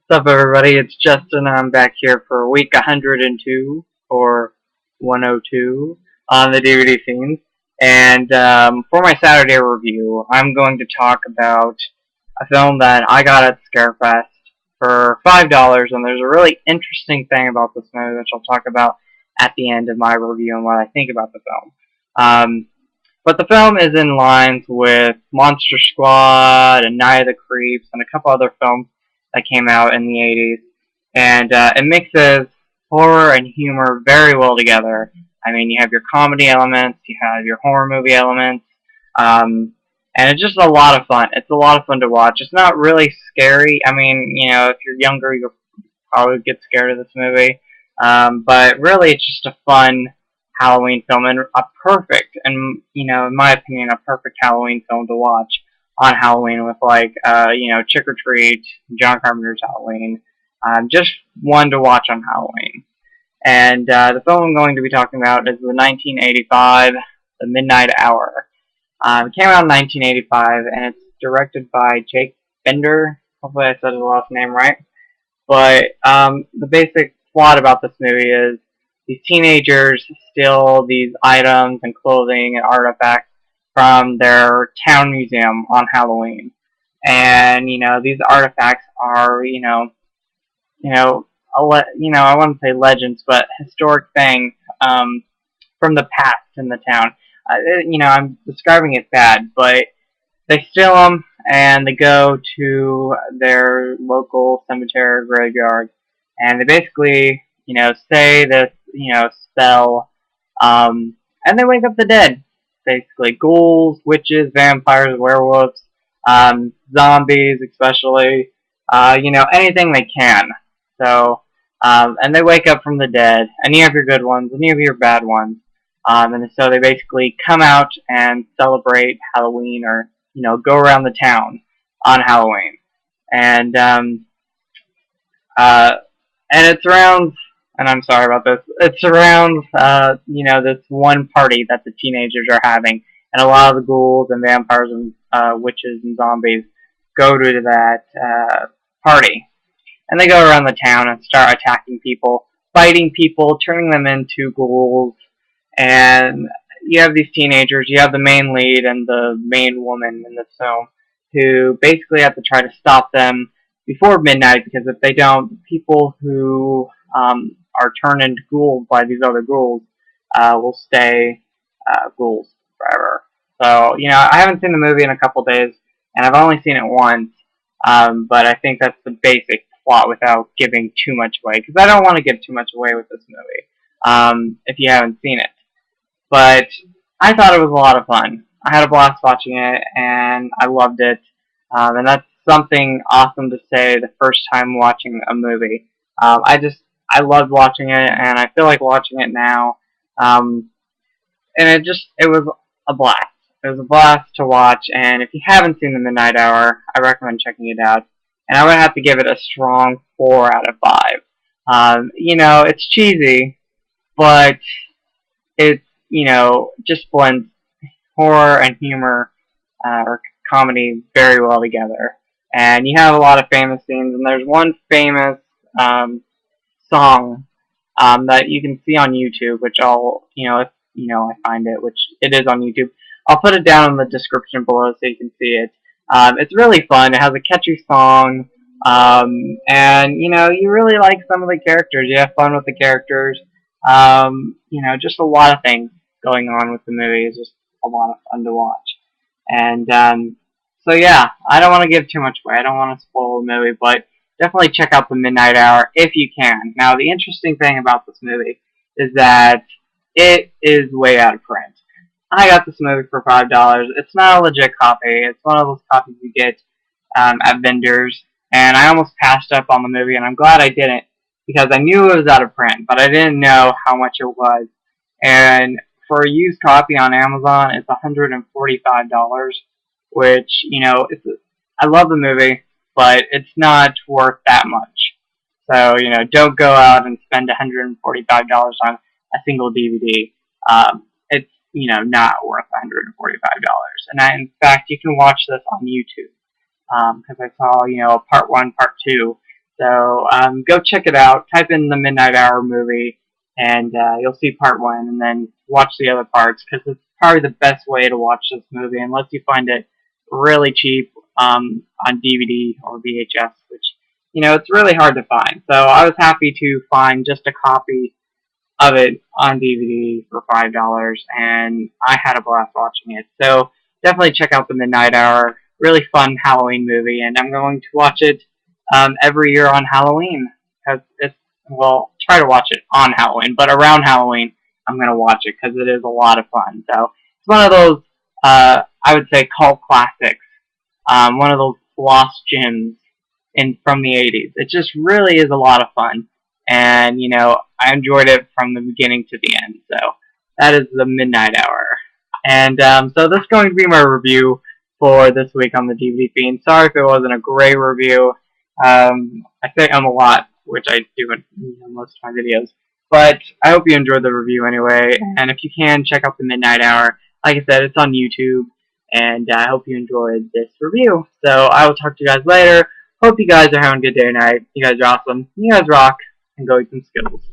What's up, everybody? It's Justin. I'm back here for week 102 or 102 on the DVD scenes. And for my Saturday review, I'm going to talk about a film that I got at Scarefest for $5. And there's a really interesting thing about this movie, which I'll talk about at the end of my review and what I think about the film. But the film is in lines with Monster Squad and Night of the Creeps and a couple other films that came out in the 80s. And it mixes horror and humor very well together. I mean, you have your comedy elements, you have your horror movie elements, and it's just a lot of fun. It's a lot of fun to watch. It's not really scary. I mean, if you're younger, you'll probably get scared of this movie. But really, it's just a fun Halloween film and a perfect, and in my opinion, a perfect Halloween film to watch on Halloween with Trick or Treat, John Carpenter's Halloween. Just one to watch on Halloween. And the film I'm going to be talking about is the 1985, The Midnight Hour. It came out in 1985, and it's directed by Jake Bender. Hopefully I said his last name right. But the basic plot about this movie is these teenagers steal these items and clothing and artifacts from their town museum on Halloween. And, these artifacts are, I wouldn't say legends, but historic things from the past in the town. I'm describing it bad, but they steal them and they go to their local cemetery graveyard, and they basically, say this, spell, and they wake up the dead. Basically, ghouls, witches, vampires, werewolves, zombies, especially, anything they can. So, and they wake up from the dead, any of your good ones, any of your bad ones, and so they basically come out and celebrate Halloween, or go around the town on Halloween, and it surrounds. And I'm sorry about this. It surrounds, this one party that the teenagers are having, and a lot of the ghouls and vampires and witches and zombies go to that party, and they go around the town and start attacking people, biting people, turning them into ghouls. And you have these teenagers. You have the main lead and the main woman in this film, who basically have to try to stop them before midnight, because if they don't, people who are turned into ghouls by these other ghouls will stay ghouls forever. So, I haven't seen the movie in a couple days, and I've only seen it once, but I think that's the basic plot without giving too much away, because I don't want to give too much away with this movie if you haven't seen it. But I thought it was a lot of fun. I had a blast watching it, and I loved it, and that's something awesome to say the first time watching a movie. I loved watching it, and I feel like watching it now. And it was a blast. It was a blast to watch, and if you haven't seen The Midnight Hour, I recommend checking it out. And I would have to give it a strong 4 out of 5. It's cheesy, but it's, just blends horror and humor or comedy very well together. And you have a lot of famous scenes, and there's one famous song that you can see on YouTube, which I'll, if I find it, which it is on YouTube, I'll put it down in the description below so you can see it. It's really fun. It has a catchy song, and you really like some of the characters. You have fun with the characters. Just a lot of things going on with the movie. It's just a lot of fun to watch. And so yeah, I don't want to give too much away. I don't want to spoil the movie, but definitely check out The Midnight Hour if you can. Now, the interesting thing about this movie is that it is way out of print. I got this movie for $5. It's not a legit copy. It's one of those copies you get at vendors, and I almost passed up on the movie, and I'm glad I didn't, because I knew it was out of print, but I didn't know how much it was. And for a used copy on Amazon, it's $145, which, I love the movie, but it's not worth that much. So, don't go out and spend $145 on a single DVD. It's, not worth $145. And in fact, you can watch this on YouTube, because I saw, a part 1, part 2. So go check it out. Type in the Midnight Hour movie, and you'll see part 1, and then watch the other parts, because it's probably the best way to watch this movie, unless you find it really cheap on DVD or VHS, which, it's really hard to find. So I was happy to find just a copy of it on DVD for $5, and I had a blast watching it. So definitely check out the Midnight Hour. Really fun Halloween movie, and I'm going to watch it every year on Halloween, because try to watch it on Halloween, but around Halloween I'm going to watch it because it is a lot of fun. So it's one of those, I would say, cult classics, one of those lost gems from the 80s. It just really is a lot of fun, and I enjoyed it from the beginning to the end. So that is the Midnight Hour, and so this is going to be my review for this week on the DVD Fiend. Sorry if it wasn't a great review. I say a lot, which I do in most of my videos, but I hope you enjoyed the review anyway. And if you can, check out the Midnight Hour. Like I said, it's on YouTube, and I hope you enjoyed this review. So I will talk to you guys later. Hope you guys are having a good day tonight. You guys are awesome. You guys rock, and go eat some Skittles.